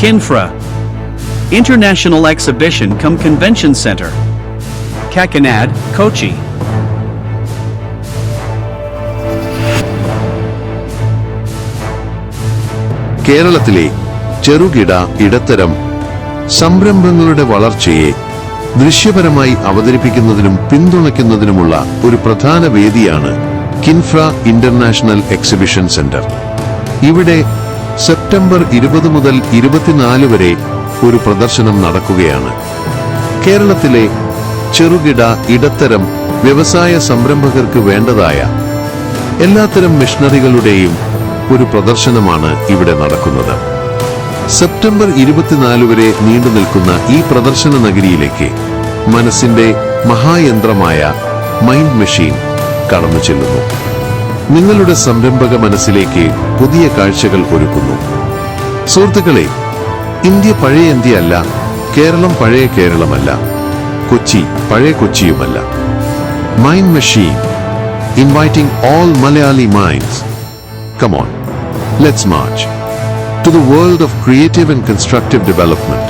Kinfra International Exhibition cum Convention Center, Kakinad, Kochi. കേരളത്തിലെ ചെറുകിട ഇടത്തരം സംരംഭങ്ങളുടെ വളർച്ചയെ ദൃശ്യപരമായി അവതരിപ്പിക്കുന്നതിനും പിന്തുണയ്ക്കുന്നതിനുമുള്ള ഒരു പ്രധാന വേദിയാണ് കിൻഫ്ര ഇന്റർനാഷണൽ എക്സിബിഷൻ സെന്റർ. ഇവിടെ സെപ്റ്റംബർ 20 മുതൽ 24 വരെ ഒരു പ്രദർശനം നടക്കുകയാണ്. കേരളത്തിലെ ചെറുകിട ഇടത്തരം വ്യവസായ സംരംഭകർക്ക് വേണ്ടതായ എല്ലാത്തരം മെഷീനറികളുടെയും ഒരു പ്രദർശനമാണ് ഇവിടെ നടക്കുന്നത്. സെപ്റ്റംബർ 24 വരെ നീണ്ടു നിൽക്കുന്ന ഈ പ്രദർശന നഗരിയിലേക്ക് മനസ്സിന്റെ മഹായന്ത്രമായ മൈൻഡ് മെഷീൻ കടന്നു ചെല്ലുന്നു. നിങ്ങളുടെ സംരംഭക മനസ്സിലേക്ക് പുതിയ കാഴ്ചകൾ ഒരുക്കുന്നു. സുഹൃത്തുക്കളെ, ഇന്ത്യ പഴയ ഇന്ത്യയല്ല, കേരളം പഴയ കേരളമല്ല, കൊച്ചി പഴയ കൊച്ചിയുമല്ല. Mind machine, inviting all Malayali minds. Come on, let's march to the world of creative and constructive development.